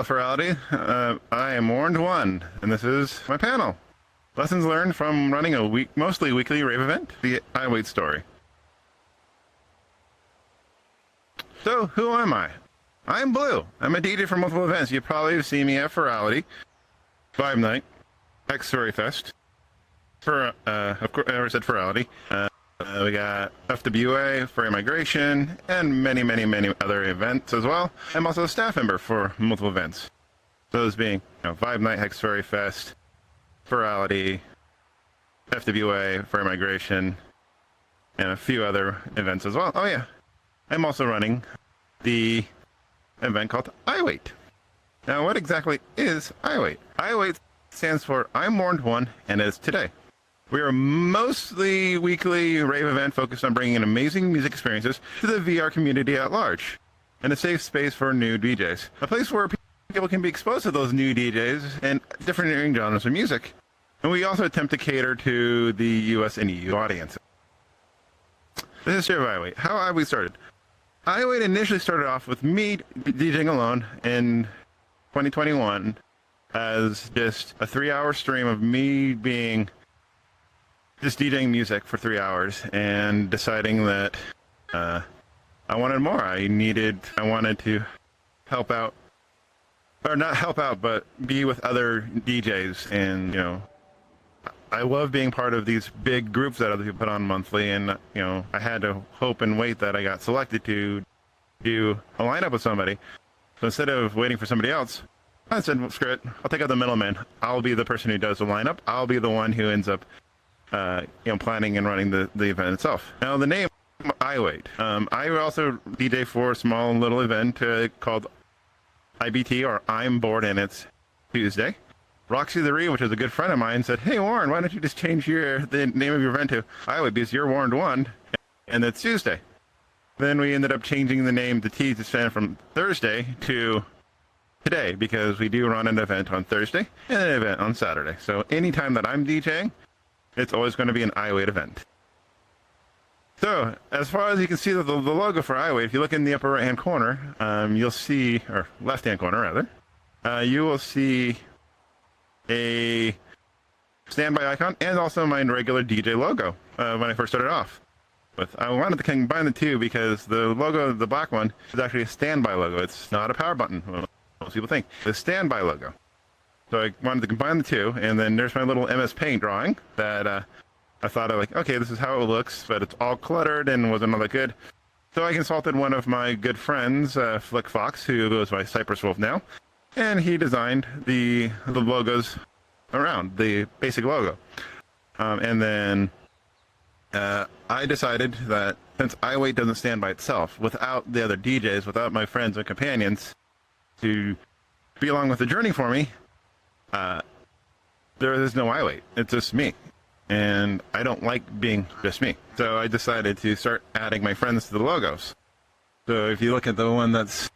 Furality. I am Warned One, and this is my panel. Lessons learned from running a mostly weekly rave event, the i.W.A.I.T story. So, who am I? I'm Blue. I'm a DJ for multiple events. You probably have seen me at Furality, Vibe Night, X Story Fest. Of course, I never said Furality. We got i.W.A.I.T, Furry Migration, and many other events as well. I'm also a staff member for multiple events. Those being, Vibe Night, Hex Furry Fest, Furality, i.W.A.I.T, Furry Migration, and a few other events as well. Oh yeah, I'm also running the event called i.W.A.I.T. Now, what exactly is i.W.A.I.T? i.W.A.I.T stands for I'm Warned One, and is today. We are a mostly weekly rave event focused on bringing amazing music experiences to the VR community at large, and a safe space for new DJs. A place where people can be exposed to those new DJs and different genres of music. And we also attempt to cater to the US and EU audiences. The history of i.W.A.I.T. How have we started? i.W.A.I.T initially started off with me DJing alone in 2021 as just a 3-hour stream of me being just DJing music for 3 hours and deciding that I wanted more. I wanted to help out, or not help out, but be with other DJs. And, I love being part of these big groups that other people put on monthly. And, I had to hope and wait that I got selected to do a lineup with somebody. So instead of waiting for somebody else, I said, well, screw it. I'll take out the middleman. I'll be the person who does the lineup. I'll be the one who ends up planning and running the event itself. Now, the name i.W.A.I.T. I also DJ for a small little event called IBT, or I'm Bored, and it's Tuesday. Roxy the Ree, which is a good friend of mine, said, "Hey Warren, why don't you just change the name of your event to i.W.A.I.T because you're Warned One, and it's Tuesday." Then we ended up changing the name, the T to stand from Thursday to today, because we do run an event on Thursday and an event on Saturday. So anytime that I'm DJing, it's always going to be an i.W.A.I.T event. So, as far as you can see the logo for i.W.A.I.T, if you look in the upper right-hand corner, you'll see, or left-hand corner rather, you will see a standby icon and also my regular DJ logo when I first started off. But I wanted to combine the two because the logo, the black one, is actually a standby logo. It's not a power button, most people think. It's a standby logo. So I wanted to combine the two, and then there's my little MS Paint drawing that I thought okay, this is how it looks, but it's all cluttered and wasn't all that good. So I consulted one of my good friends, Flick Fox, who goes by Cypress Wolf now, and he designed the logos around the basic logo. And then I decided that since i.W.A.I.T doesn't stand by itself, without the other DJs, without my friends and companions to be along with the journey for me, there is no i.W.A.I.T. It's just me. And I don't like being just me. So I decided to start adding my friends to the logos. So if you look at the one that's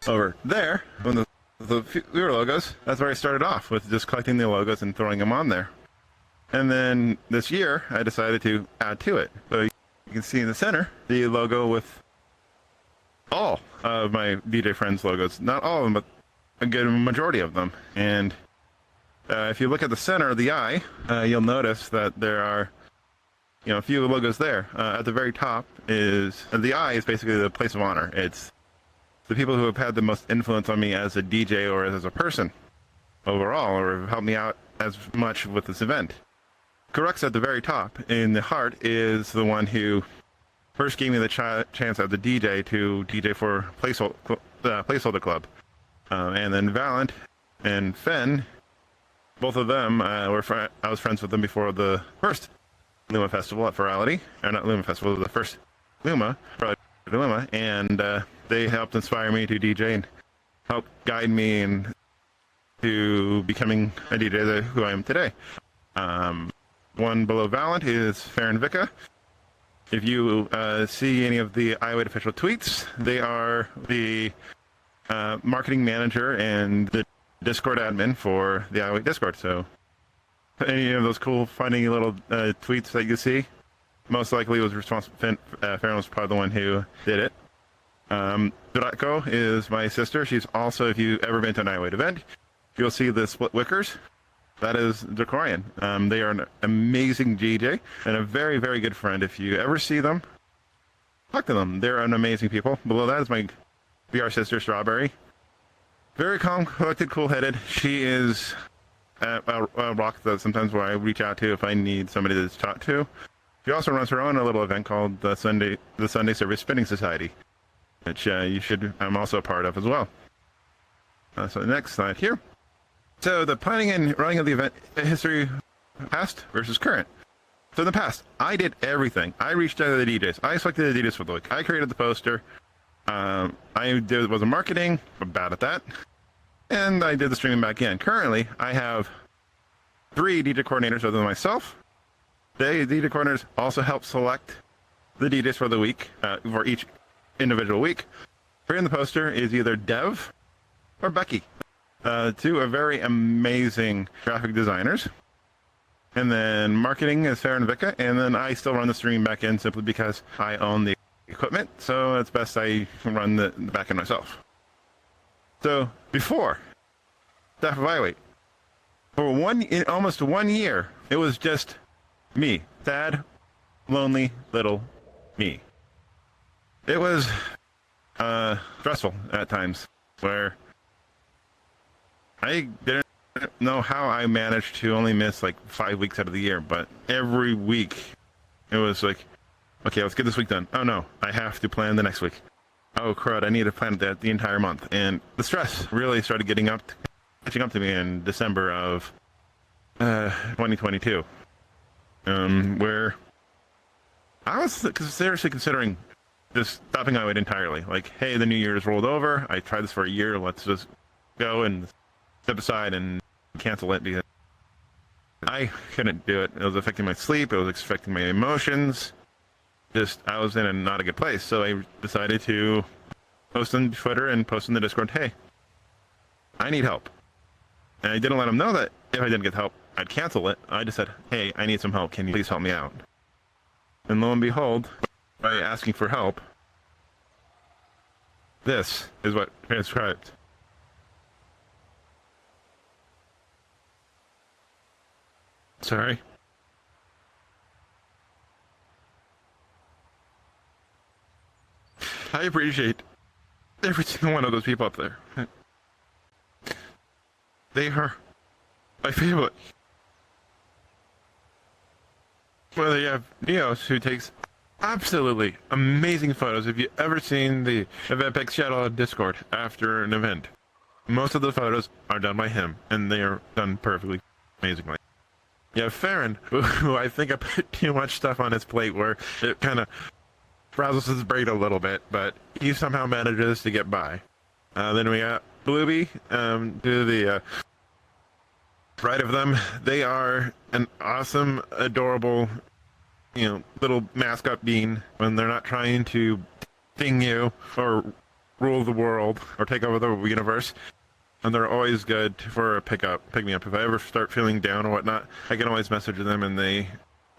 over there, one of the fewer logos, that's where I started off, with just collecting the logos and throwing them on there. And then this year, I decided to add to it. So you can see in the center, the logo with all of my DJ friends' logos. Not all of them, but a good majority of them. And if you look at the center of the eye, you'll notice that there are, a few logos there. At the very top is the eye is basically the place of honor. It's the people who have had the most influence on me as a DJ or as a person overall, or have helped me out as much with this event. Correct's at the very top. In the heart is the one who first gave me the chance as a DJ to DJ for Placeholder Club. And then Valent and Fen, both of them I was friends with them before the first Luma Festival at Furality, or not Luma Festival, the first Luma, and they helped inspire me to DJ and help guide me into becoming a DJ who I am today. One below Valent is Firon Vika. If you see any of the i.W.A.I.T official tweets, they are the marketing manager and the Discord admin for the i.W.A.I.T Discord. So any of those cool funny little tweets that you see, most likely was responsible. Firon was probably the one who did it. Durako is my sister. She's also, if you've ever been to an i.W.A.I.T event, you'll see the split wickers. That is Dracorian. They are an amazing DJ and a very, very good friend. If you ever see them, talk to them. They're an amazing people. Below that is my VR sister, Strawberry. Very calm, collected, cool-headed. She is a rock that sometimes where I reach out to if I need somebody to talk to. She also runs her own little event called the Sunday Service Spinning Society, which I'm also a part of as well. So the next slide here. So the planning and running of the event history, past versus current. So in the past, I did everything. I reached out to the DJs. I selected the DJs for the week. I created the poster. I was a marketing, I'm bad at that. And I did the streaming back in. Currently, I have 3 DJ coordinators other than myself. The DJ coordinators also help select the DJs for the week, for each individual week. Creating the poster is either Dev or Becky. 2 are very amazing graphic designers. And then marketing is Firon and Vika, and then I still run the stream back in simply because I own the equipment, so it's best I run the back end myself. So before staff of i.W.A.I.T, for almost 1 year, it was just me, sad, lonely little me. It was stressful at times, where I didn't know how I managed to only miss like 5 weeks out of the year, but every week it was like, okay, let's get this week done. Oh no, I have to plan the next week. Oh crud, I need to plan that the entire month. And the stress really started catching up to me in December of 2022, where I was seriously considering just stopping i.W.A.I.T entirely. Like, hey, the new year is rolled over. I tried this for a year. Let's just go and step aside and cancel it because I couldn't do it. It was affecting my sleep. It was affecting my emotions. I was in not a good place. So I decided to post on Twitter and post in the Discord, hey, I need help. And I didn't let them know that if I didn't get help, I'd cancel it. I just said, hey, I need some help. Can you please help me out? And lo and behold, by asking for help, this is what transcribed. Sorry. I appreciate every single one of those people up there. They are my family. Whether you have Neos, who takes absolutely amazing photos. If you've ever seen the Eventpics channel on Discord after an event, most of the photos are done by him, and they are done perfectly, amazingly. You have Firon, who I think I put too much stuff on his plate where it kind of frazzles his brain a little bit, but he somehow manages to get by. Then we got Blueby, to the right of them. They are an awesome, adorable, little mascot bean when they're not trying to sting you or rule the world or take over the universe. And they're always good for a pick me up. If I ever start feeling down or whatnot, I can always message them and they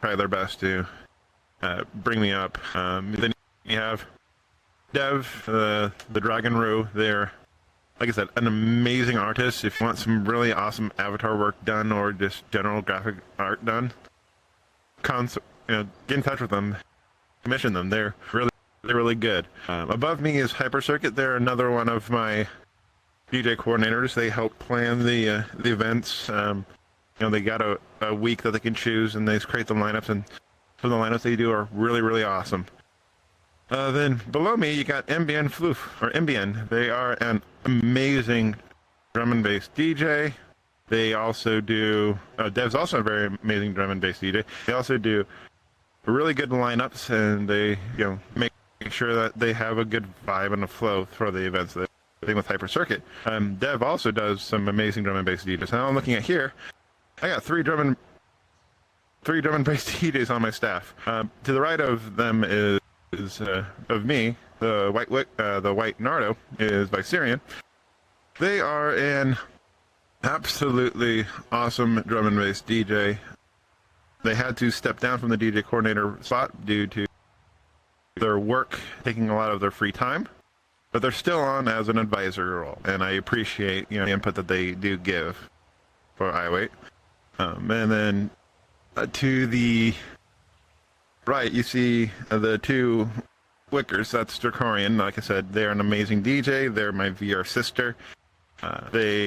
try their best to bring me up. Then you have Dev, the Dragon Roo. They're, like I said, an amazing artist. If you want some really awesome avatar work done or just general graphic art done, get in touch with them, commission them. They're really good. Above me is Hyper Circuit. They're another one of my DJ coordinators. They help plan the events. They got a week that they can choose, and they create the lineups, and some of the lineups they do are really awesome. Then below me, you got MBN Floof, or MBN. They are an amazing drum and bass DJ. They also do, Dev's also a very amazing drum and bass DJ. They also do really good lineups, and they, make sure that they have a good vibe and a flow for the events. Thing with Hyper Circuit. Dev also does some amazing drum and bass DJs. Now I'm looking at here, I got three drum and bass DJs on my staff. To the right of them is of me, the white Nardo is by Syrian. They are an absolutely awesome drum and bass DJ. They had to step down from the DJ coordinator slot due to their work taking a lot of their free time. but they're still on as an advisory role, and I appreciate the input that they do give for i.W.A.I.T. And then to the right, you see the two Wickers. That's Dracorian. Like I said, they're an amazing DJ. They're my VR sister. They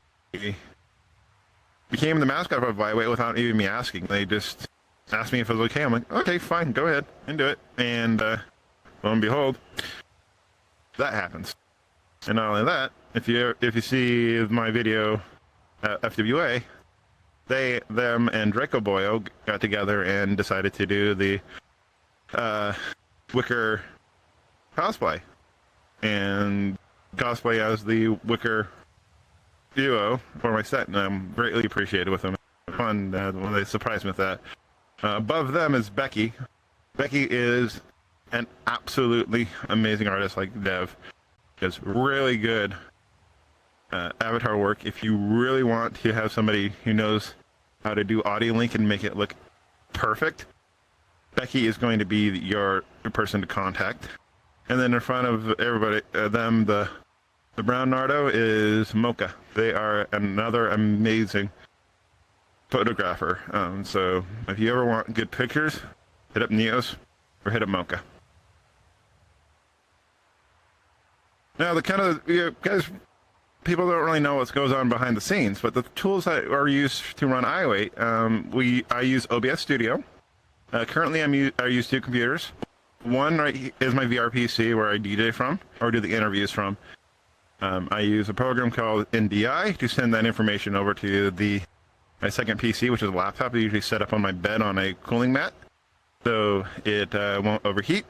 became the mascot of i.W.A.I.T without even me asking. They just asked me if it was okay. I'm like, okay, fine, go ahead and do it. And lo and behold, that happens. And not only that, if you see my video at FWA, them and Draco Boyo got together and decided to do the Wicker cosplay, and cosplay as the Wicker duo for my set, and I'm greatly appreciated with them. Fun when they surprised me with that. Above them is Becky. Becky is an absolutely amazing artist, like Dev. Does really good avatar work. If you really want to have somebody who knows how to do audio link and make it look perfect, Becky is going to be your person to contact. And then in front of everybody, the brown Nardo is Mocha. They are another amazing photographer. So if you ever want good pictures, hit up Neos or hit up Mocha. Now, the kind of, guys, people don't really know what goes on behind the scenes, but the tools that are used to run i.W.A.I.T, I use OBS Studio. Currently, I use two computers. One is my VR PC where I DJ from, or do the interviews from. I use a program called NDI to send that information over to my second PC, which is a laptop. I usually set up on my bed on a cooling mat, so it won't overheat.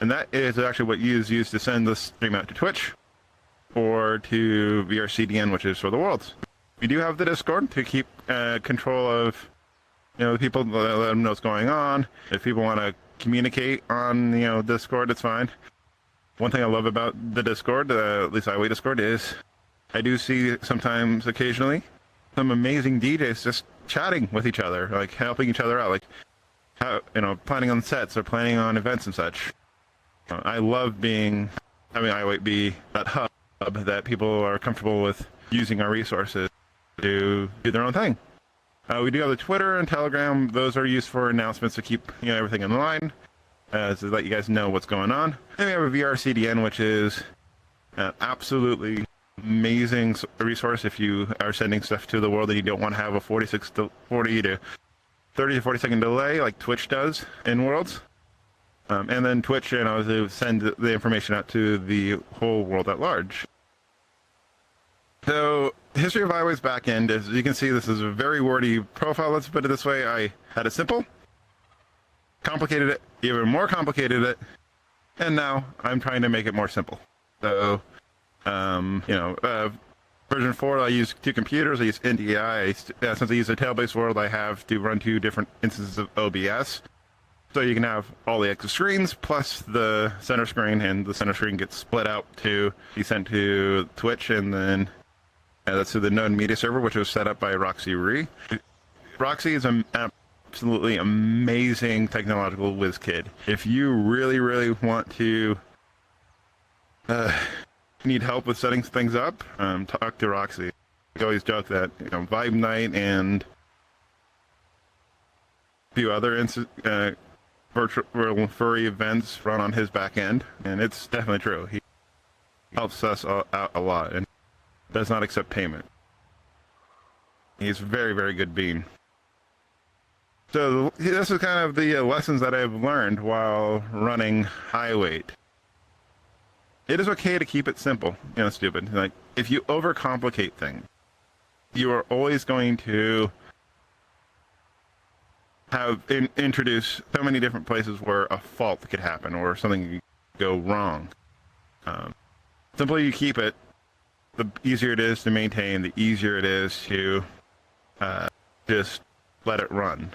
And that is actually what is used to send the stream out to Twitch or to VRCDN, which is for the worlds. We do have the Discord to keep control of the people, let them know what's going on. If people want to communicate on Discord, it's fine. One thing I love about the Discord, at least i.W.A.I.T Discord, is I do see sometimes, occasionally, some amazing DJs just chatting with each other, like helping each other out, like how, planning on sets or planning on events and such. I love having i.W.A.I.T be that hub that people are comfortable with using our resources to do their own thing. We do have the Twitter and Telegram. Those are used for announcements to keep everything in line, to let you guys know what's going on. And we have a VRCDN, which is an absolutely amazing resource if you are sending stuff to the world and you don't want to have a 30 to 40 second delay like Twitch does in worlds. And then Twitch, to send the information out to the whole world at large. So, history of i.W.A.I.T's backend, as you can see, this is a very wordy profile. Let's put it this way. I had it simple, complicated it, even more complicated it, and now I'm trying to make it more simple. So, version 4, I use two computers. I use NDI. Since I use a tail-based world, I have to run two different instances of OBS. So you can have all the extra screens plus the center screen, and the center screen gets split out to be sent to Twitch, and then that's to the Node Media Server, which was set up by Roxy Ree. Roxy is an absolutely amazing technological whiz kid. If you really, really want to need help with setting things up, talk to Roxy. I always joke that Vibe Night and a few other virtual furry events run on his back end, and it's definitely true. He helps us out a lot and does not accept payment. He's a very, very good being. So this is kind of the lessons that I've learned while running i.W.A.I.T. It is okay to keep it simple, stupid. Like, if you overcomplicate things, you are always going to introduce so many different places where a fault could happen or something could go wrong. Simpler you keep it, the easier it is to maintain, the easier it is to just let it run.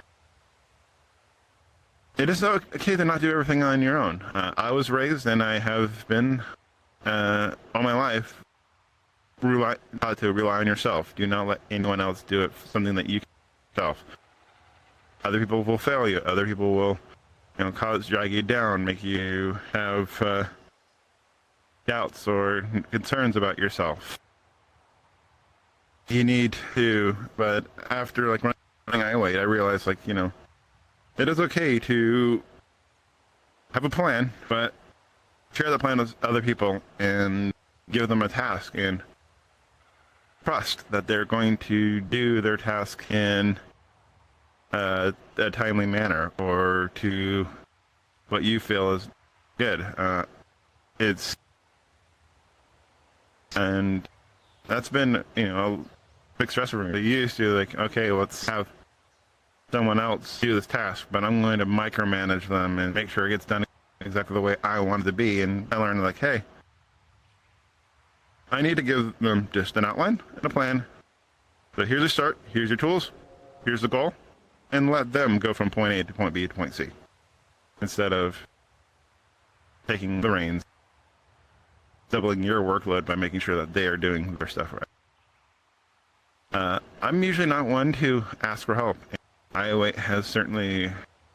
It is okay to not do everything on your own. I was raised, and I have been all my life taught to rely on yourself. Do not let anyone else do it for something that you can do yourself. Other people will fail you. Other people will, drag you down, make you have doubts or concerns about yourself, you need to. But after like running i.W.A.I.T, I realized like, you know, it is okay to have a plan, but share the plan with other people and give them a task and trust that they're going to do their task in a timely manner or to what you feel is good. It's and that's been, you know, a big stressor for me. You used to like, okay, let's have someone else do this task, but I'm going to micromanage them and make sure it gets done exactly the way I want it to be. And I learned like, hey, I need to give them just an outline and a plan. So here's the start, here's your tools, here's the goal, and let them go from point A to point B to point C. Instead of taking the reins, doubling your workload by making sure that they are doing their stuff right. I'm usually not one to ask for help. i.W.A.I.T has certainly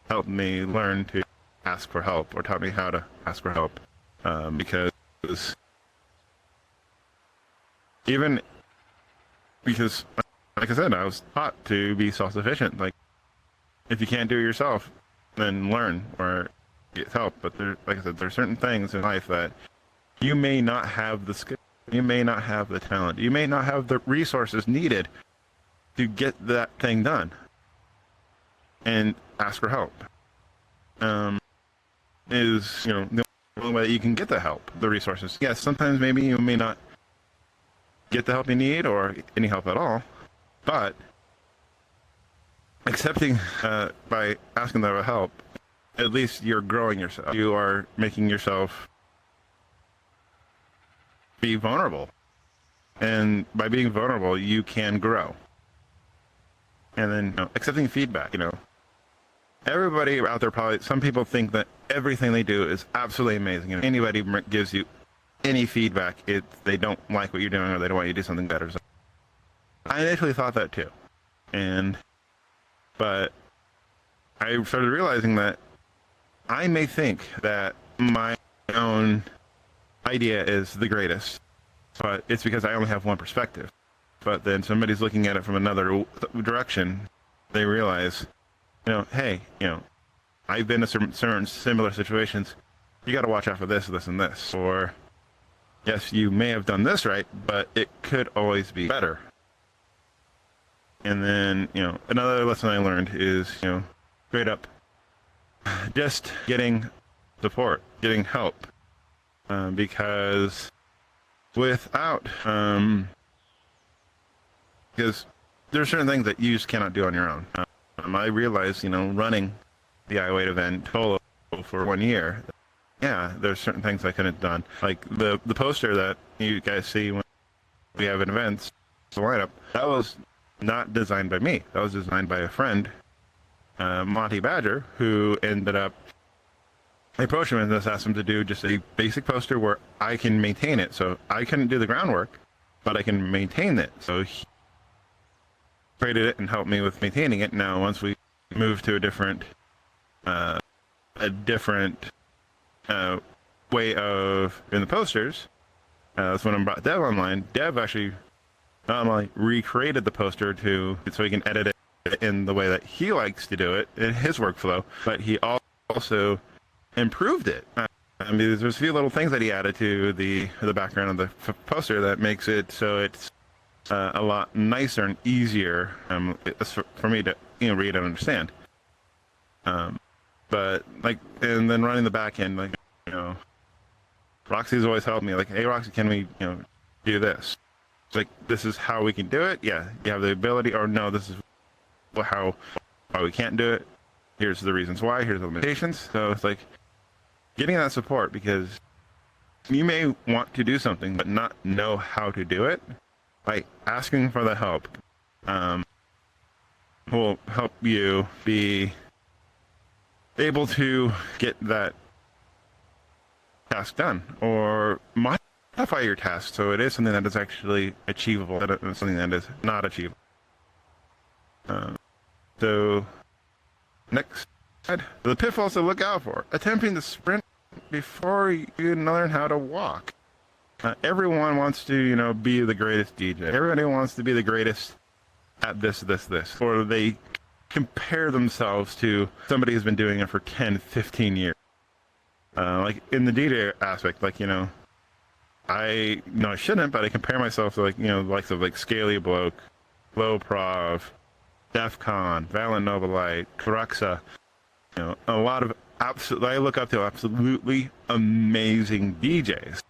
helped me learn to ask for help, or taught me how to ask for help, because like I said, I was taught to be self-sufficient. Like, if you can't do it yourself, then learn or get help. But like I said, there are certain things in life that you may not have the skill, you may not have the talent, you may not have the resources needed to get that thing done. And ask for help. Is, you know, the only way that you can get the help, the resources. Yes, sometimes maybe you may not get the help you need or any help at all, but accepting by asking them for help, at least you're growing yourself. You are making yourself be vulnerable, and by being vulnerable, you can grow. And then, you know, accepting feedback. You know, everybody out there, probably some people think that everything they do is absolutely amazing. You know, anybody gives you any feedback, they don't like what you're doing or they don't want you to do something better. So I initially thought that too, but I started realizing that I may think that my own idea is the greatest, but it's because I only have one perspective. But then somebody's looking at it from another direction. They realize, you know, hey, you know, I've been in certain similar situations. You got to watch out for this, this, and this. Or, yes, you may have done this right, but it could always be better. And then, you know, another lesson I learned is, you know, straight up, just getting support, getting help, because without, because there are certain things that you just cannot do on your own. I realized, you know, running the i.W.A.I.T event solo for 1 year, yeah, there's certain things I couldn't have done. Like the poster that you guys see when we have events, the lineup, that was not designed by me. That was designed by a friend, Manger, who ended up, I approached him and just asked him to do just a basic poster where I can maintain it. So I couldn't do the groundwork, but I can maintain it. So he created it and helped me with maintaining it. Now, once we moved to a different way of doing the posters, that's when I brought Dev online. Dev actually not only recreated the poster so he can edit it in the way that he likes to do it in his workflow, but he also improved it. I mean, there's a few little things that he added to the background of the poster that makes it so it's a lot nicer and easier for me to, you know, read and understand. But like, and then running the back end, like, you know, Roxy's always helped me. Like, hey, Roxy, can we, you know, do this? It's like, this is how we can do it. Yeah, you have the ability, or no, this is why we can't do it. Here's the reasons why. Here's the limitations. So it's like getting that support, because you may want to do something but not know how to do it. By asking for the help will help you be able to get that task done, or modify your task so it is something that is actually achievable, that is something that is not achievable. So next, the pitfalls to look out for: attempting to sprint before you learn how to walk. Everyone wants to, be the greatest DJ. Everybody wants to be the greatest at this, or they compare themselves to somebody who's been doing it for 10, 15 years. Like in the DJ aspect, like, I shouldn't, but I compare myself to the likes of like Scaly Bloke, Low Prov, Def Con, Valiant Novelite, Karuxa, a lot of I look up to absolutely amazing DJs.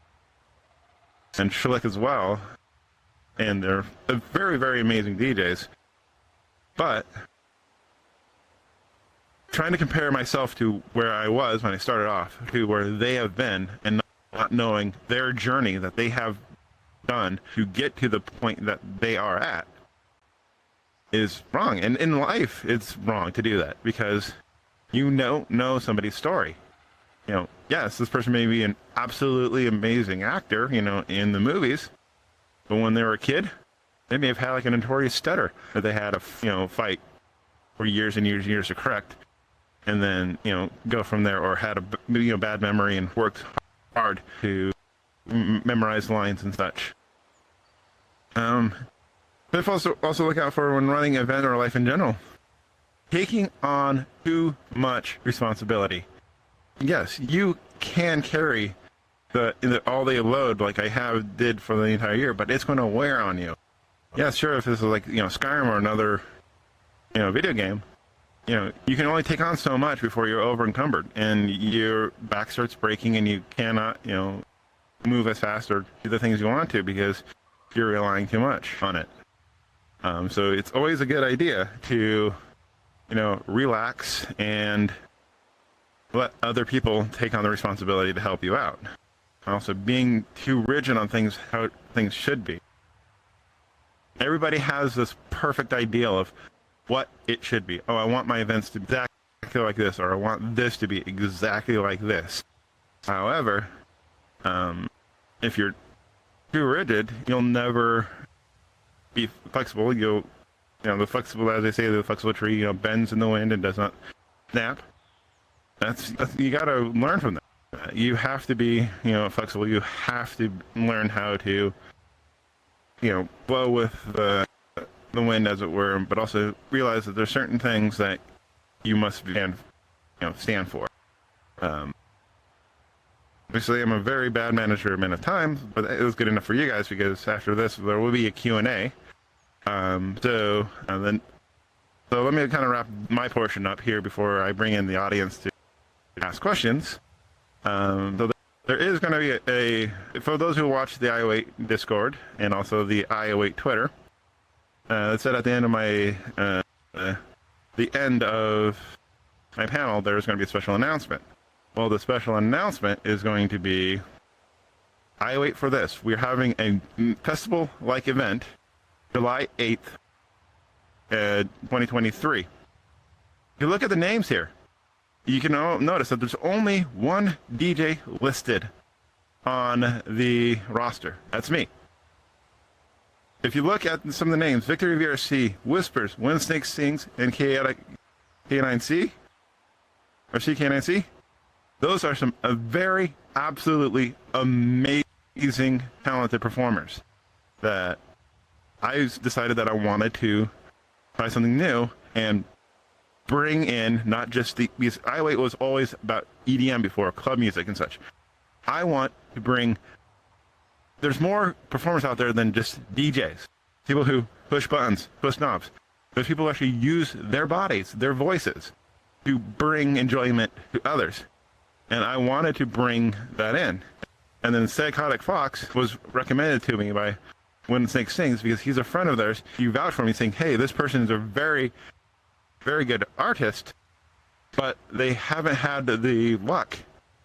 And Shawntrrttll as well. And they're very, very amazing DJs. But trying to compare myself to where I was when I started off to where they have been and not knowing their journey that they have done to get to the point that they are at is wrong. And in life, it's wrong to do that because you know somebody's story. Yes, this person may be an absolutely amazing actor, in the movies, but when they were a kid, they may have had like a notorious stutter that they had to, fight for years and years and years to correct, and then, go from there, or had a bad memory and worked hard to memorize lines and such. But also look out for when running an event or life in general. Taking on too much responsibility. Yes, you can carry all the load like I did for the entire year, but it's going to wear on you. Yeah, sure, if this is like, Skyrim or another, video game, you can only take on so much before you're over encumbered and your back starts breaking and you cannot, move as fast or do the things you want to because you're relying too much on it. So it's always a good idea to, relax and let other people take on the responsibility to help you out. Also, being too rigid on things, how things should be. Everybody has this perfect ideal of what it should be. Oh, I want my events to be exactly like this, or I want this to be exactly like this. However, if you're too rigid, you'll never be flexible. The flexible, as they say, the flexible tree, bends in the wind and does not snap. That's you got to learn from that. You have to be, flexible. You have to learn how to, blow with the wind, as it were, but also realize that there's certain things that you must stand for. Obviously, I'm a very bad manager of time, but it was good enough for you guys because after this, there will be a Q&A. So let me kind of wrap my portion up here before I bring in the audience to ask questions. So there is going to be for those who watch the i.W.A.I.T Discord and also the i.W.A.I.T Twitter, it said at the end of my panel, there's going to be a special announcement. Well, the special announcement is going to be i.W.A.I.T for this. We're having a festival-like event July 8th, 2023. If you look at the names here, you can notice that there's only one DJ listed on the roster. That's me. If you look at some of the names, Victory VRC, Whispers, Windsnake Sings, and K9C, or CK9C, those are some very absolutely amazing, talented performers that I decided that I wanted to try something new and bring in not just because i.W.A.I.T was always about EDM before, club music and such. I want to bring, there's more performers out there than just DJs. People who push buttons, push knobs. There's people who actually use their bodies, their voices, to bring enjoyment to others. And I wanted to bring that in. And then Psychotic Fox was recommended to me by When Snake Sings because he's a friend of theirs. He vouched for me saying, hey, this person is a very, very good artist, but they haven't had the luck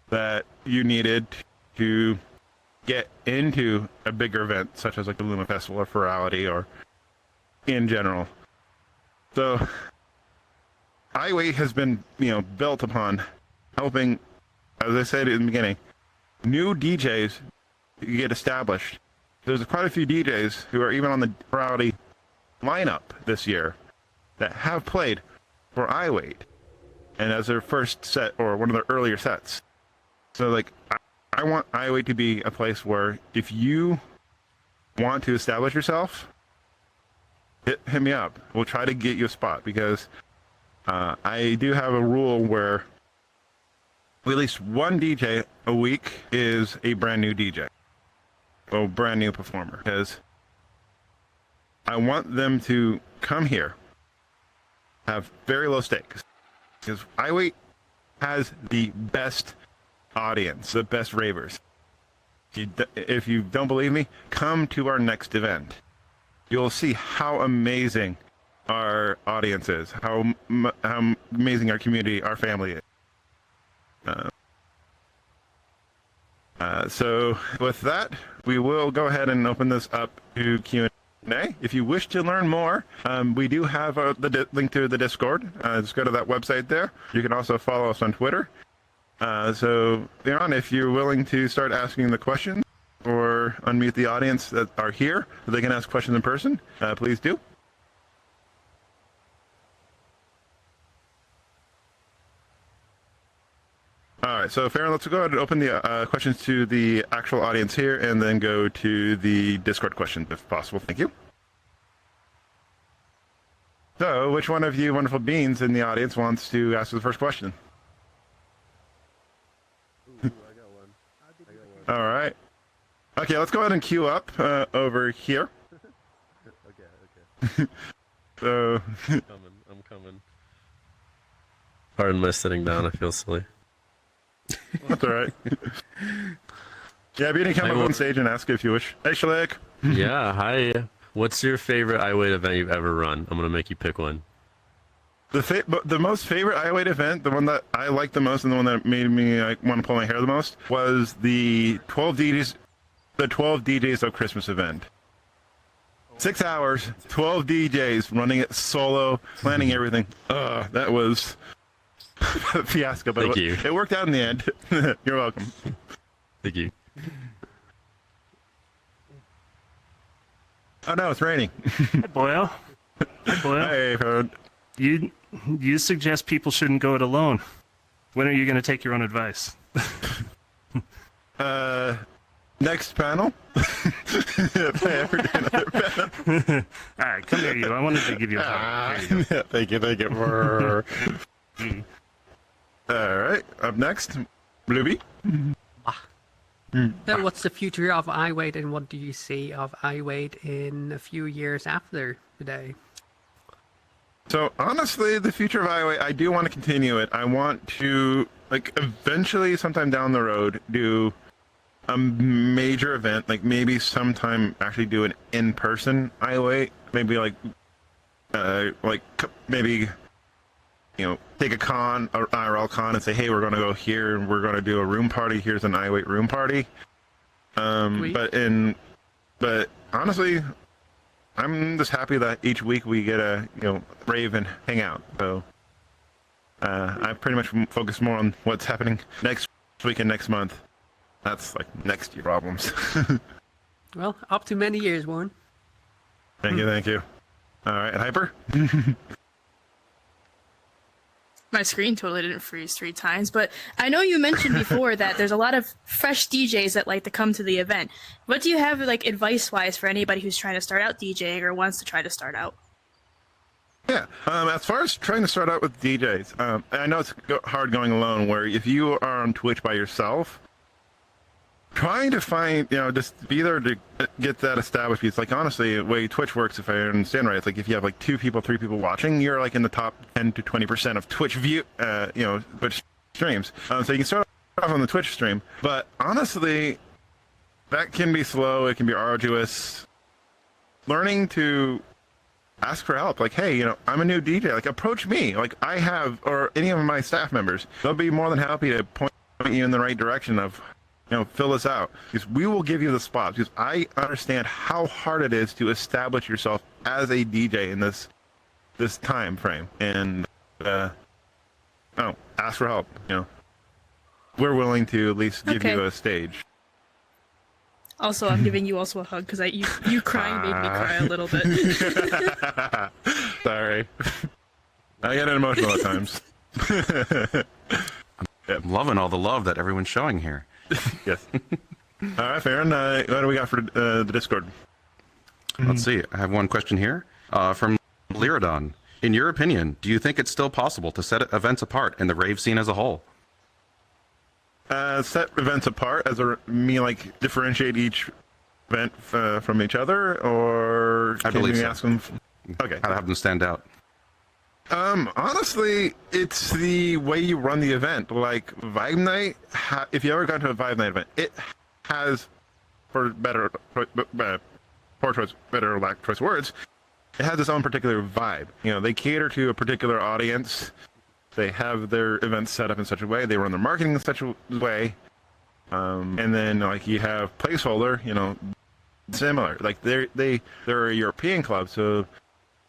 that you needed to get into a bigger event such as like the Luma Festival or Furality or in general. So i.W.A.I.T has been, built upon helping, as I said in the beginning, new DJs get established. There's quite a few DJs who are even on the Furality lineup this year that have played for i.W.A.I.T and as their first set or one of their earlier sets. So like, I want i.W.A.I.T to be a place where if you want to establish yourself, hit me up. We'll try to get you a spot, because I do have a rule where at least one DJ a week is a brand new DJ, a brand new performer, because I want them to come here, have very low stakes, because i.W.A.I.T has the best audience, the best ravers. If you don't believe me, come to our next event. You'll see how amazing our audience is, how amazing our community, our family is. So with that, we will go ahead and open this up to Q&A. If you wish to learn more, we do have the link to the Discord. Just go to that website there. You can also follow us on Twitter. So, Firon, if you're willing to start asking the questions or unmute the audience that are here so they can ask questions in person, please do. All right, so Firon, let's go ahead and open the questions to the actual audience here and then go to the Discord questions if possible. Thank you. So, which one of you wonderful beings in the audience wants to ask the first question? Ooh, I got one. All right. Okay, let's go ahead and queue up over here. Okay. So, I'm coming. Pardon my sitting down. I feel silly. that's all right. Yeah, you can come up on stage and ask if you wish. Hey, Shalik. Yeah, hi. What's your favorite i.W.A.I.T event you've ever run? I'm gonna make you pick one. The most favorite i.W.A.I.T event, the one that I liked the most and the one that made me want to pull my hair the most, was the 12 DJs of Christmas event. 6 hours, 12 DJs running it solo, planning everything. That was a fiasco, but it worked out in the end. You're welcome. Thank you. Oh no, it's raining. Hi, Boyle. Hi, Boyle. Hey, Firon. You suggest people shouldn't go it alone. When are you going to take your own advice? Next panel. If I ever do another panel. All right, come here, you. I wanted to give you a hug. Thank you. All right, up next, Blueby. So what's the future of i.W.A.I.T and what do you see of i.W.A.I.T in a few years after today? So honestly, the future of i.W.A.I.T, I do want to continue it. I want to, eventually, sometime down the road, do a major event, maybe sometime actually do an in-person i.W.A.I.T. Maybe maybe, take a con, or IRL con, and say, hey, we're going to go here and we're going to do a room party. Here's an i.W.A.I.T room party. But honestly, I'm just happy that each week we get a rave and hang out. So I pretty much focus more on what's happening next week and next month. That's next year problems. Well, up to many years, Warren. Thank you. All right, Hyper. My screen totally didn't freeze 3 times, but I know you mentioned before that there's a lot of fresh DJs that like to come to the event. What do you have advice-wise for anybody who's trying to start out DJing or wants to try to start out? Yeah, as far as trying to start out with DJs, I know it's hard going alone, where if you are on Twitch by yourself, trying to find, just be there to get that established. It's honestly, the way Twitch works, if I understand right, it's if you have 2 people, 3 people watching, you're in the top 10 to 20% of Twitch Twitch streams. So you can start off on the Twitch stream, but honestly, that can be slow. It can be arduous. Learning to ask for help, hey, I'm a new DJ. Approach me. I have, or any of my staff members, they'll be more than happy to point you in the right direction of, fill this out, because we will give you the spots, because I understand how hard it is to establish yourself as a DJ in this time frame, and ask for help. We're willing to at least give you a stage. Also, I'm giving you also a hug because you crying made me cry a little bit. Sorry, I get emotional at times. I'm loving all the love that everyone's showing here. Yes. All right, Firon, what do we got for the Discord? Let's see. I have one question here from Lyrodon. In your opinion, do you think it's still possible to set events apart in the rave scene as a whole? Set events apart as like differentiate each event from each other, or I can believe you so. ask them? Okay. How to have them stand out? Honestly, it's the way you run the event. Like Vibe Night, if you ever gone to a Vibe Night event, it has, for better, poor choice, better lack choice words, it has its own particular vibe. You know, they cater to a particular audience. They have their events set up in such a way. They run their marketing in such a way. And then like you have Placeholder, you know, similar. Like they're a European club, so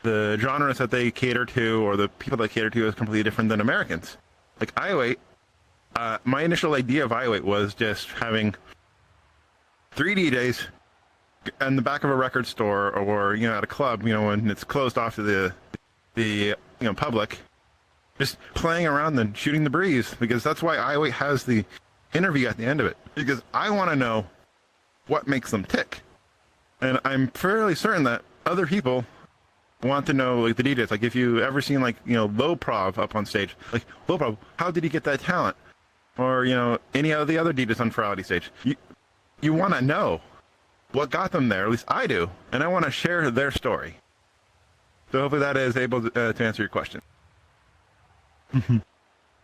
the genres that they cater to or the people that cater to is completely different than Americans. Like i.W.A.I.T, my initial idea of i.W.A.I.T was just having 3 DJs in the back of a record store or, you know, at a club, you know, when it's closed off to the public, just playing around and shooting the breeze, because that's why i.W.A.I.T has the interview at the end of it, because I want to know what makes them tick. And I'm fairly certain that other people want to know, like the DJs, like if you ever seen like, you know, Low Prov up on stage, like Low Prov, how did he get that talent? Or, you know, any of the other DJs on Furality stage. You want to know what got them there, at least I do, and I want to share their story. So hopefully that is able to answer your question. And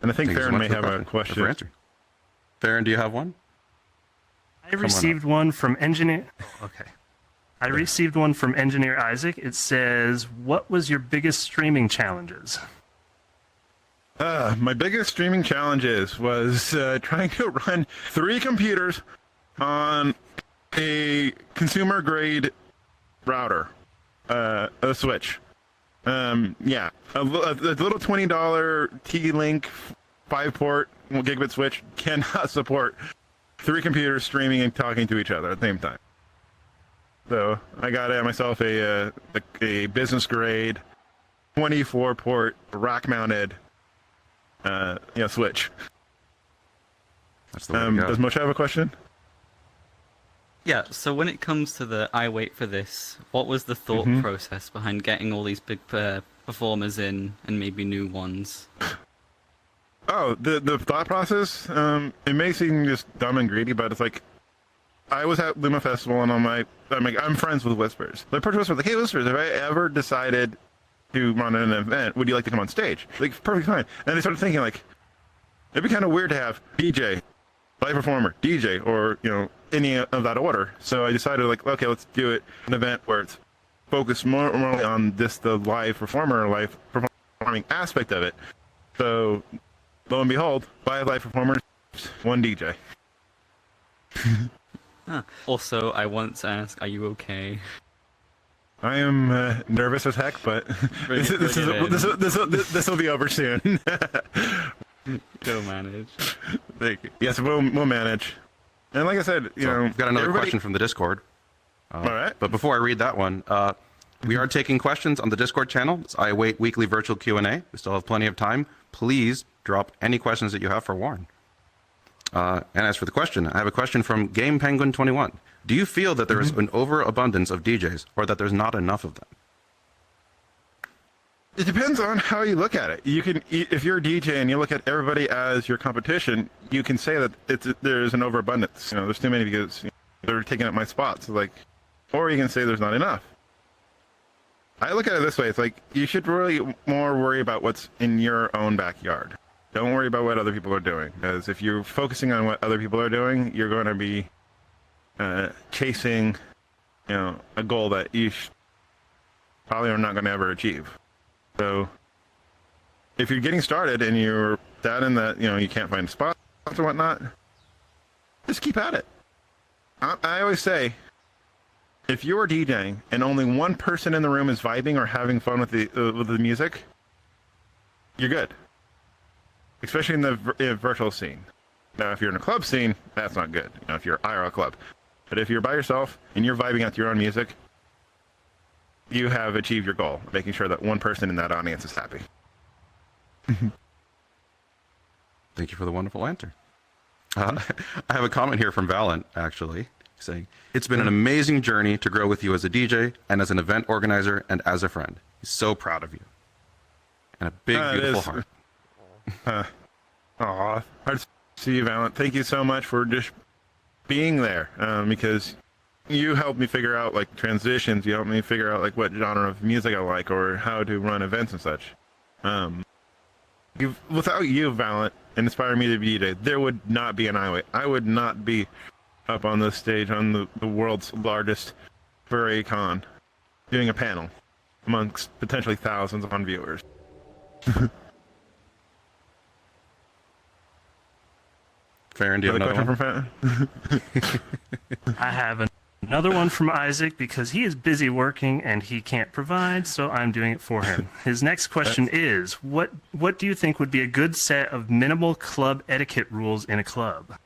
I think Thank you so Firon much may for have the a question. for answer. Firon, do you have one? I received one from engineer. Okay. I received one from Engineer Isaac. It says, "What was your biggest streaming challenges?" My biggest streaming challenges was trying to run 3 computers on a consumer grade router, a switch. Yeah, a little $20 T-Link 5-port gigabit switch cannot support 3 computers streaming and talking to each other at the same time. So I got myself a business grade 24-port rack mounted switch. That's the way to go. Does Moshe have a question? Yeah, so when it comes to the i.W.A.I.T for this, what was the thought process behind getting all these big performers in and maybe new ones? Oh, the thought process, it may seem just dumb and greedy, but it's like, I was at Luma Festival and I'm friends with Whispers. I approached Whispers like, hey Whispers, if I ever decided to run an event, would you like to come on stage? Like, perfectly fine. And I started thinking like, it'd be kind of weird to have DJ, live performer, DJ, or, you know, any of that order. So I decided like, okay, let's do it an event where it's focused more on just the live performing aspect of it. So lo and behold, 5 live performers, 1 DJ. Also, I want to ask, are you okay? I am nervous as heck, but this will be over soon. Go manage. Thank you. Yes, we'll manage. And like I said, you know, We've got another question from the Discord. All right. But before I read that one, we are taking questions on the Discord channel. It's i.W.A.I.T weekly virtual Q&A. We still have plenty of time. Please drop any questions that you have for Warren. And as for the question, I have a question from Game Penguin 21. Do you feel that there is an overabundance of DJs, or that there's not enough of them? It depends on how you look at it. You can, if you're a DJ and you look at everybody as your competition, you can say that there's an overabundance. You know, there's too many because they're taking up my spots. Like, or you can say there's not enough. I look at it this way: it's like you should really more worry about what's in your own backyard. Don't worry about what other people are doing, because if you're focusing on what other people are doing, you're going to be chasing, you know, a goal that you probably are not going to ever achieve. So, if you're getting started and you're doubting that, you know, you can't find spots or whatnot, just keep at it. I always say, if you're DJing and only one person in the room is vibing or having fun with the music, you're good. Especially in the virtual scene. Now, if you're in a club scene, that's not good. You know, if you're IRL club. But if you're by yourself and you're vibing out to your own music, you have achieved your goal, making sure that one person in that audience is happy. Thank you for the wonderful answer. I have a comment here from Valent, actually, saying, "It's been an amazing journey to grow with you as a DJ and as an event organizer and as a friend. He's so proud of you." And a big, beautiful heart. Aw, hard to see you, Valent. Thank you so much for just being there, because you helped me figure out like transitions. You helped me figure out like what genre of music I like or how to run events and such. Without you, Valent, inspiring me to be DJ, there would not be an i.W.A.I.T. I would not be up on this stage on the world's largest furry con, doing a panel amongst potentially thousands of viewers. Farron, do you have another question one? from Fan? I have another one from Isaac because he is busy working and he can't provide, so I'm doing it for him. His next question is, what do you think would be a good set of minimal club etiquette rules in a club?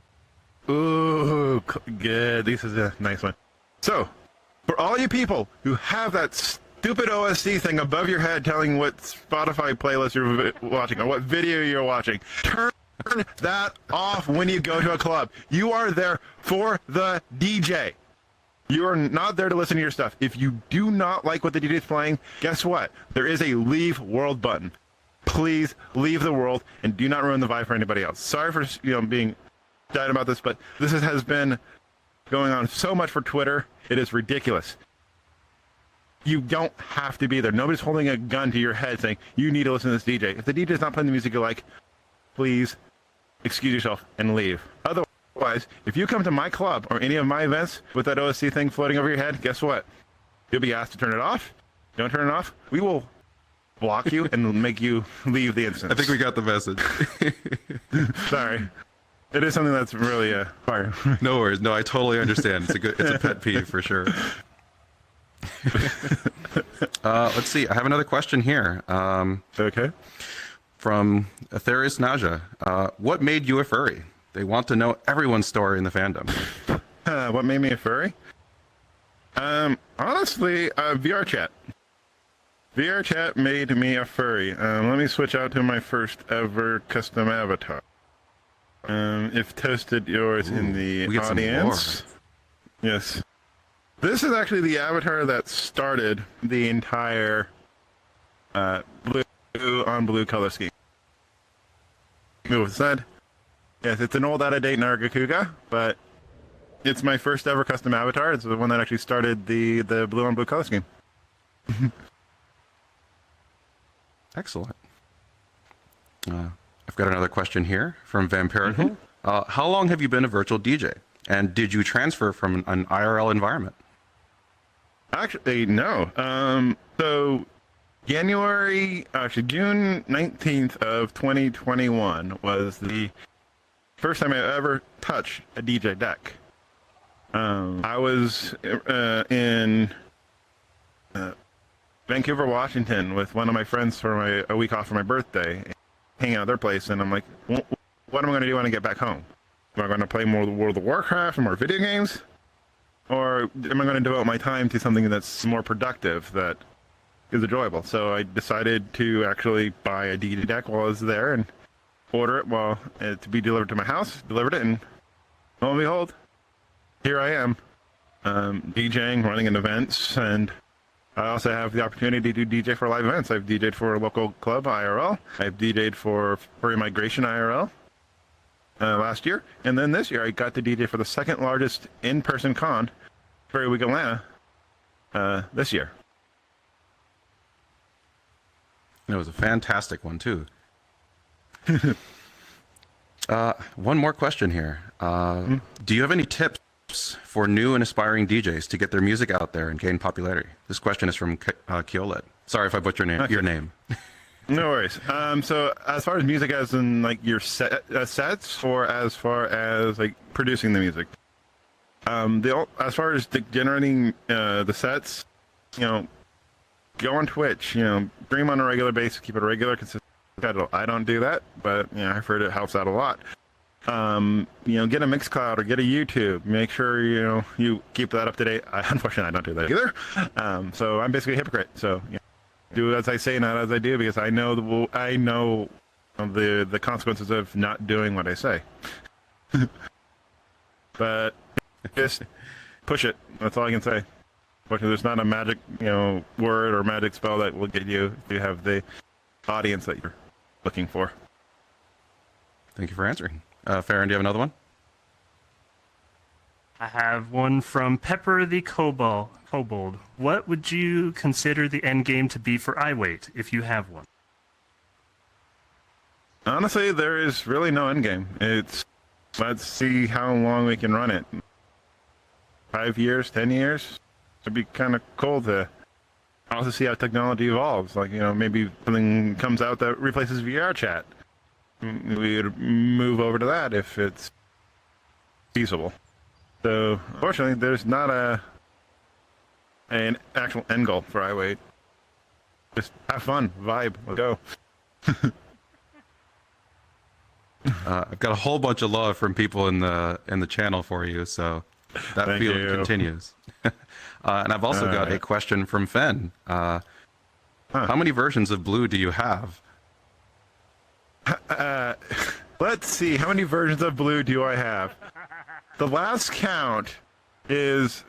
Ooh, good. This is a nice one. So, for all you people who have that stupid OSC thing above your head telling what Spotify playlist you're watching or what video you're watching, turn that off when you go to a club. You are there for the DJ. You are not there to listen to your stuff. If you do not like what the DJ is playing, guess what? There is a leave world button. Please leave the world and do not ruin the vibe for anybody else. Sorry for being died about this, but this has been going on so much for Twitter. It is ridiculous. You don't have to be there. Nobody's holding a gun to your head saying you need to listen to this DJ. If the DJ is not playing the music you like, please excuse yourself and leave. Otherwise, if you come to my club or any of my events with that OSC thing floating over your head, guess what? You'll be asked to turn it off. Don't turn it off, we will block you and make you leave the instance. I think we got the message. Sorry. It is something that's really fire. No worries. No, I totally understand. It's a pet peeve for sure. Let's see. I have another question here. Okay. From Aetherius Naja. What made you a furry? They want to know everyone's story in the fandom. What made me a furry? Honestly, VR chat. VR chat made me a furry. Let me switch out to my first ever custom avatar. If toasted yours in the audience. Yes. This is actually the avatar that started the entire blue on blue color scheme. With said, yes, it's an old out-of-date Nargacuga, but it's my first ever custom avatar. It's the one that actually started the blue on blue color scheme. Excellent. I've got another question here from Vampirical. How long have you been a virtual DJ? And did you transfer from an IRL environment? Actually, no. So June 19th of 2021 was the first time I ever touched a DJ deck. I was in Vancouver, Washington with one of my friends for a week off for my birthday, hanging out at their place, and I'm like, what am I going to do when I get back home? Am I going to play more World of Warcraft and more video games? Or am I going to devote my time to something that's more productive, that is enjoyable? So I decided to actually buy a DJ deck while I was there and order it to be delivered to my house, delivered it, and lo and behold, here I am, DJing, running in events, and I also have the opportunity to DJ for live events. I've DJed for a local club, IRL. I've DJed for Furry Migration, IRL, last year. And then this year, I got to DJ for the second largest in-person con, Furry Week Atlanta, this year. It was a fantastic one, too. One more question here. Do you have any tips for new and aspiring DJs to get their music out there and gain popularity? This question is from Kiolet. Sorry if I butchered your name. No worries. So as far as music, as in like your sets, or as far as like producing the music, as far as generating the sets, go on Twitch, stream on a regular basis, keep it a regular, consistent schedule. I don't do that, but I've heard it helps out a lot. Get a Mixcloud or get a YouTube. Make sure you keep that up to date. Unfortunately, I don't do that either. So I'm basically a hypocrite. So do as I say, not as I do, because I know the consequences of not doing what I say. But just push it. That's all I can say. Because there's not a magic, word or magic spell that will get you to have the audience that you're looking for. Thank you for answering. Firon, do you have another one? I have one from Pepper the Kobold. What would you consider the end game to be for i.W.A.I.T, if you have one? Honestly, there is really no end game. Let's see how long we can run it. 5 years, 10 years? It'd be kind of cool to also see how technology evolves. Like, maybe something comes out that replaces VR chat. We would move over to that if it's feasible. So, unfortunately, there's not an actual end goal for i.W.A.I.T. Just have fun, vibe, let's go. I've got a whole bunch of love from people in the channel for you, so that Thank feeling you. continues. And I've also got a question from Fen. How many versions of Blue do you have? Let's see, how many versions of Blue do I have? The last count is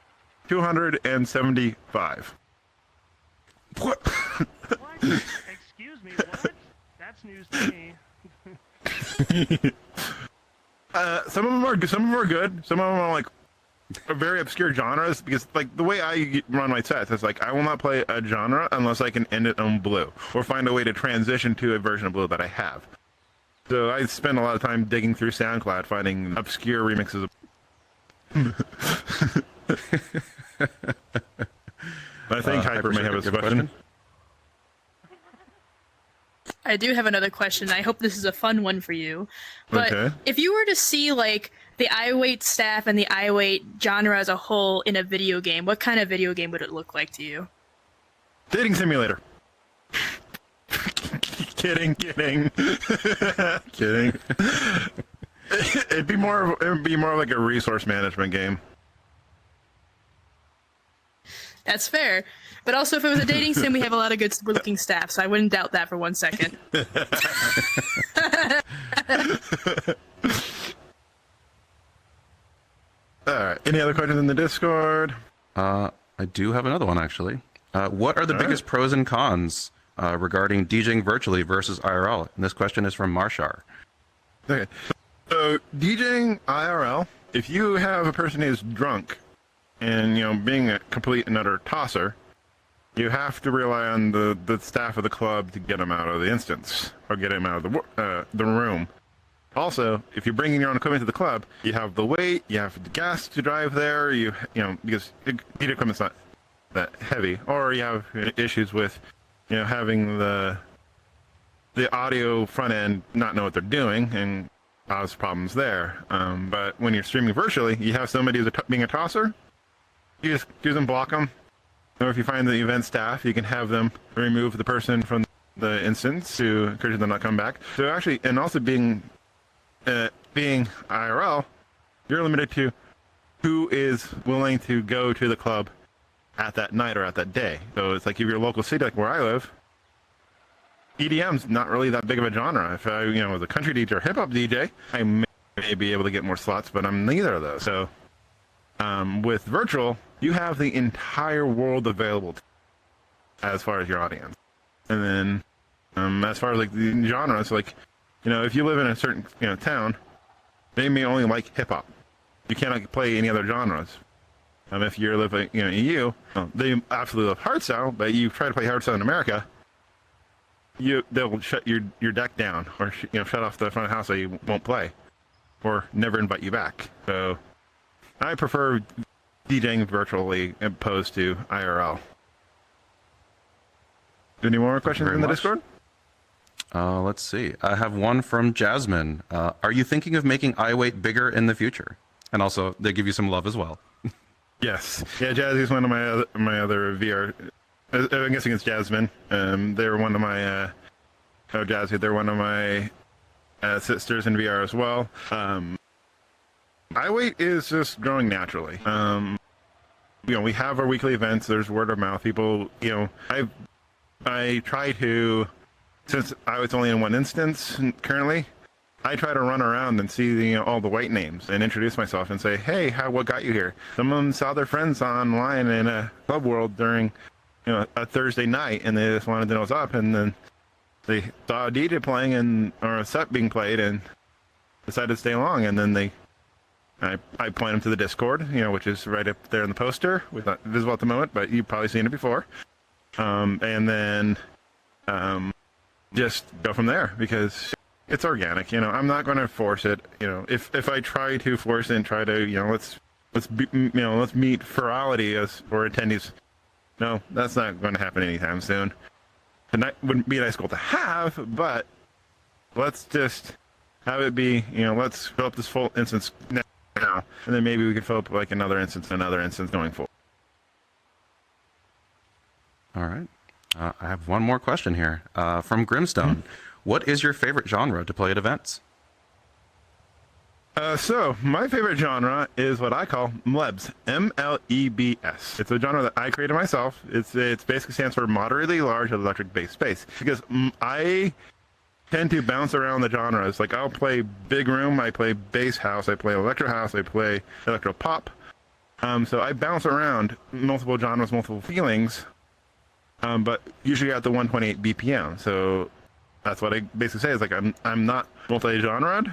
275. What? Excuse me, what? That's news to me. Some of them are good. Some of them are good. Some of them are like very obscure genres. Because like the way I run my sets is like I will not play a genre unless I can end it on Blue or find a way to transition to a version of Blue that I have. So I spend a lot of time digging through SoundCloud finding obscure remixes of. I think Hyper may have a question. I do have another question. I hope this is a fun one for you. But Okay. if you were to see like the i.W.A.I.T staff and the i.W.A.I.T genre as a whole in a video game, what kind of video game would it look like to you? Dating simulator. Kidding. Kidding. It'd be more like a resource management game. That's fair. But also, if it was a dating sim, we have a lot of good-looking staff, so I wouldn't doubt that for 1 second. Alright, any other questions in the Discord? I do have another one, actually. What are the biggest pros and cons regarding DJing virtually versus IRL? And this question is from Marshar. Okay. So, DJing IRL, if you have a person who's drunk and, being a complete and utter tosser, you have to rely on the staff of the club to get him out of the instance or get him out of the room. Also, if you're bringing your own equipment to the club, you have the weight, you have the gas to drive there, because DJ equipment's not that heavy, or you have issues with, having the audio front end not know what they're doing and cause problems there. But when you're streaming virtually, you have somebody who's being a tosser, you just do them, block them. Or if you find the event staff, you can have them remove the person from the instance to encourage them not come back. So actually, and also being IRL, you're limited to who is willing to go to the club at that night or at that day. So it's like if you're a local city, like where I live, EDM's not really that big of a genre. If I, was a country DJ or hip hop DJ, I may be able to get more slots, but I'm neither of those. So with virtual, you have the entire world available as far as your audience. And then as far as like the genres, like, if you live in a certain town, they may only like hip hop. You cannot play any other genres. If you're living in EU, they absolutely love hardstyle, but you try to play hardstyle in America, they'll shut your deck down or shut off the front of the house so you won't play or never invite you back. So I prefer DJing virtually opposed to IRL. Any more questions in the Discord? Let's see. I have one from Jasmine. Are you thinking of making i.W.A.I.T bigger in the future? And also, they give you some love as well. Yes. Yeah, Jazzy's one of my other VR. I'm guessing it's Jasmine. They're one of my. Jazzy. They're one of my sisters in VR as well. i.W.A.I.T is just growing naturally. We have our weekly events. There's word of mouth. People, I try to, since I was only in one instance currently, I try to run around and see all the white names and introduce myself and say, hey, what got you here? Someone saw their friends online in a club world during a Thursday night, and they just wanted to know what's up, and then they saw a DJ playing or a set being played and decided to stay along, and then I point them to the Discord, which is right up there in the poster. It's not visible at the moment, but you've probably seen it before. And then just go from there, because it's organic. I'm not going to force it. If I try to force it and try to, let's meet Furality as for attendees. No, that's not going to happen anytime soon. Tonight wouldn't be a nice goal to have, but let's just have it be. Let's fill up this full instance now, and then maybe we could fill up like another instance going forward. All right. I have one more question here from Grimstone. What is your favorite genre to play at events? So my favorite genre is what I call MLEBS, M-L-E-B-S. It's a genre that I created myself. It basically stands for moderately large electric bass space, because I tend to bounce around the genres. Like, I'll play big room, I play bass house, I play electro house, I play electro pop. So I bounce around multiple genres, multiple feelings, but usually at the 128 BPM. So that's what I basically say is, like, I'm not multi-genred.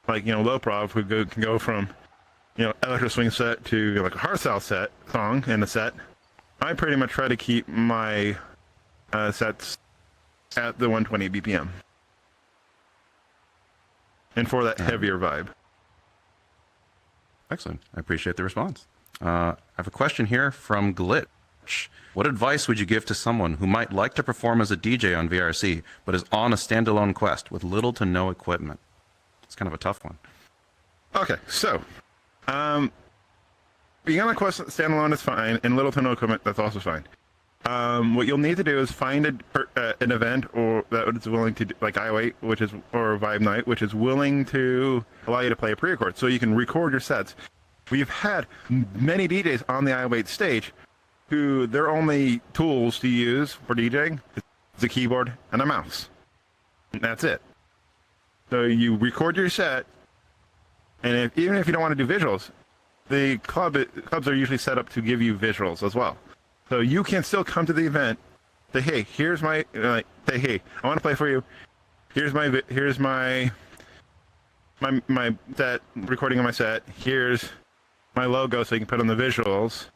Like, low prov can go from, electro swing set to like a hardstyle set song in a set. I pretty much try to keep my sets at the 120 BPM. And for that heavier vibe. Excellent. I appreciate the response. I have a question here from Glitch. What advice would you give to someone who might like to perform as a DJ on VRC, but is on a standalone quest with little to no equipment? It's kind of a tough one. Okay, so being on a quest standalone is fine, and little to no equipment, that's also fine. What you'll need to do is find an event that is willing to, like i.W.A.I.T, or Vibe Night, which is willing to allow you to play a pre-record, so you can record your sets. We've had many DJs on the i.W.A.I.T stage who their only tools to use for DJing is a keyboard and a mouse. And that's it. So you record your set, and even if you don't want to do visuals, the clubs are usually set up to give you visuals as well. So you can still come to the event, say, hey, here's my, say, hey, I want to play for you. Here's my set, recording of my set. Here's my logo, so you can put on the visuals,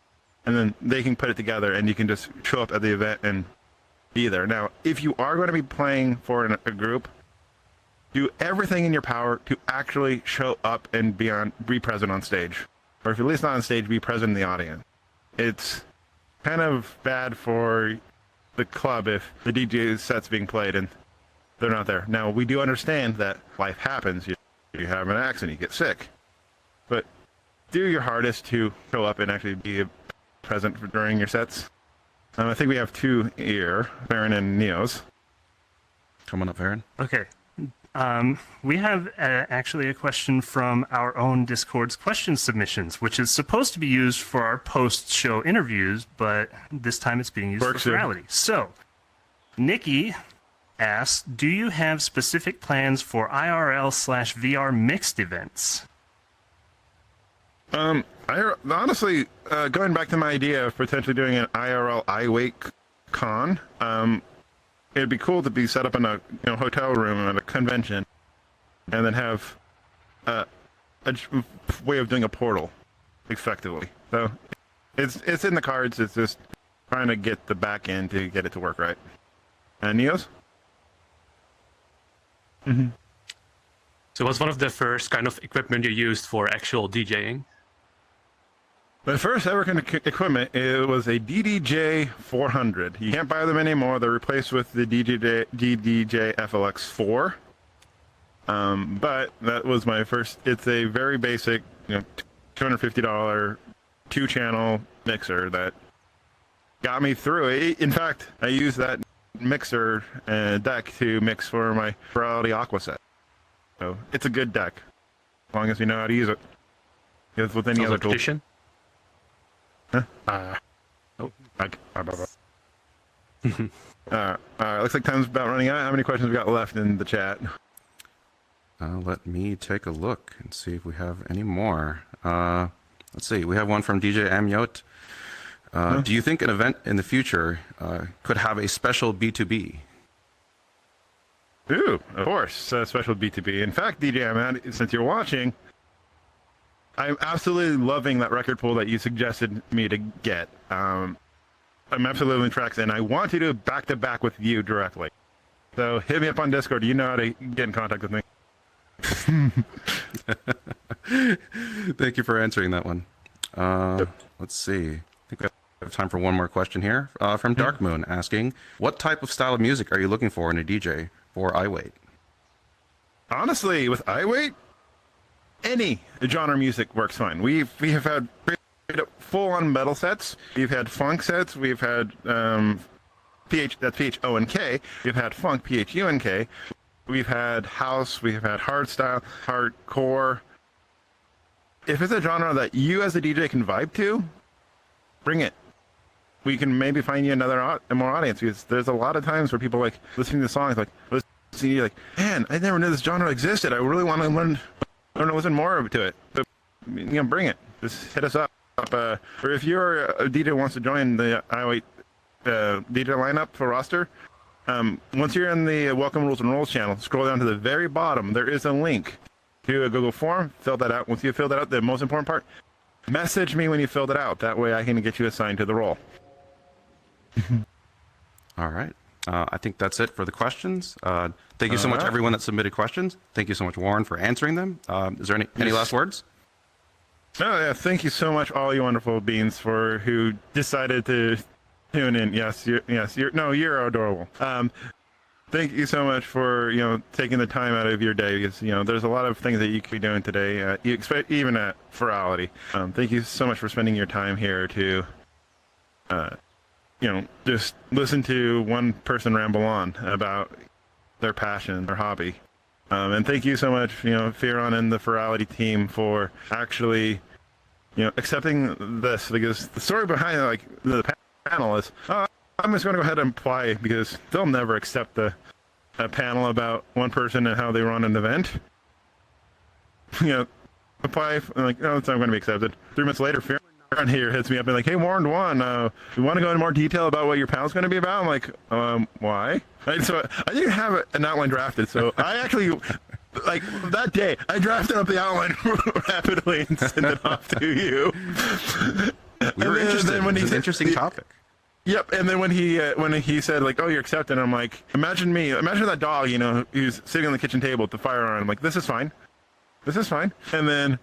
and then they can put it together, and you can just show up at the event and be there. Now, if you are going to be playing for a group, do everything in your power to actually show up and be present on stage. Or if you're at least not on stage, be present in the audience. It's kind of bad for the club if the DJ set's being played and they're not there. Now, we do understand that life happens. You have an accident, you get sick. But do your hardest to show up and actually be present during your sets. I think we have two here, Firon and Neos. Come on up, Firon. Okay. We have actually a question from our own Discord's question submissions, which is supposed to be used for our post-show interviews, but this time it's being used for Furality. So, Nikki asks, do you have specific plans for IRL/VR mixed events? Honestly, going back to my idea of potentially doing an IRL i.W.A.I.T con, it'd be cool to be set up in a hotel room at a convention, and then have a way of doing a portal, effectively. So it's in the cards. It's just trying to get the back end to get it to work right. Neos? Mm-hmm. So what's one of the first kind of equipment you used for actual DJing? The first ever kind of equipment, it was a DDJ 400. You can't buy them anymore. They're replaced with the DDJ FLX 4. But that was my first. It's a very basic, $250 two-channel mixer that got me through it. In fact, I used that mixer deck to mix for my Furality Aqua set. So it's a good deck, as long as you know how to use it. Because with any other tool. Huh? Looks like time's about running out. How many questions we got left in the chat? Let me take a look and see if we have any more. Let's see. We have one from DJ i.W.A.I.T. Do you think an event in the future could have a special B2B? Ooh, of course, special B2B. In fact, DJ i.W.A.I.T, since you're watching, I'm absolutely loving that record pool that you suggested me to get. I'm absolutely loving tracks, and I want to do back-to-back with you directly. So hit me up on Discord. You know how to get in contact with me. Thank you for answering that one. Let's see. I think we have time for one more question here from Dark Moon asking, what type of style of music are you looking for in a DJ for i.W.A.I.T? Honestly, with i.W.A.I.T, any genre music works fine. We have had full-on metal sets. We've had funk sets. We've had PHONK. We've had funk, PHUNK. We've had house. We've had hardstyle, hardcore. If it's a genre that you as a DJ can vibe to, bring it. We can maybe find you more audience, because there's a lot of times where people like listening to songs, like listening, you're like, man, I never knew this genre existed. I really want to learn to listen more to it. But bring it. Just hit us up. Or if you're a DJ who wants to join the i.W.A.I.T DJ lineup for roster, once you're in the Welcome Rules and Roles channel, scroll down to the very bottom. There is a link to a Google form. Fill that out. Once you fill that out, the most important part, message me when you filled it out. That way I can get you assigned to the role. All right. I think that's it for the questions. Thank you so much, everyone that submitted questions. Thank you so much, Warren, for answering them. Is there any last words? Oh, yeah. Thank you so much, all you wonderful beings, for who decided to tune in. You're adorable. Thank you so much for taking the time out of your day, because there's a lot of things that you could be doing today. You expect even at Furality. Thank you so much for spending your time here to just listen to one person ramble on about their passion, their hobby. And thank you so much, Firon and the Furality team, for actually, accepting this, because the story behind the panel is, I'm just going to go ahead and apply, because they'll never accept a panel about one person and how they run an event. Apply, like, no, it's not going to be accepted. 3 months later, Firon here hits me up and like, hey, Warren, you want to go into more detail about what your panel's going to be about? I'm like, why? Right, so I didn't have an outline drafted, so I actually, that day, I drafted up the outline rapidly and sent it off to you. We were interested. It's an interesting topic. Yep, and then when he said like, oh, you're accepted, I'm like, imagine that dog, who's sitting on the kitchen table with the fire on. I'm like, this is fine. And then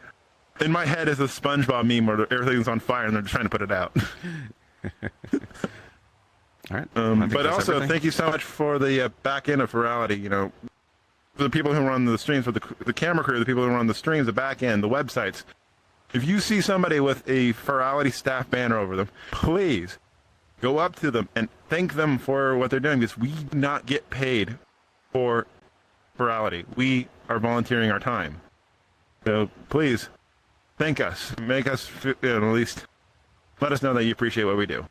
in my head is a SpongeBob meme where everything's on fire and they're just trying to put it out. All right. But also, everything. Thank you so much for the back end of Furality. The people who run the streams, for the camera crew, the people who run the streams, the back end, the websites. If you see somebody with a Furality staff banner over them, please go up to them and thank them for what they're doing, because we do not get paid for Furality. We are volunteering our time. So please thank us. Make us at least let us know that you appreciate what we do.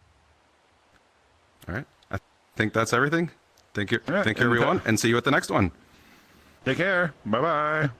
All right. I think that's everything. Thank you. Right. Thank you, everyone, and see you at the next one. Take care. Bye-bye.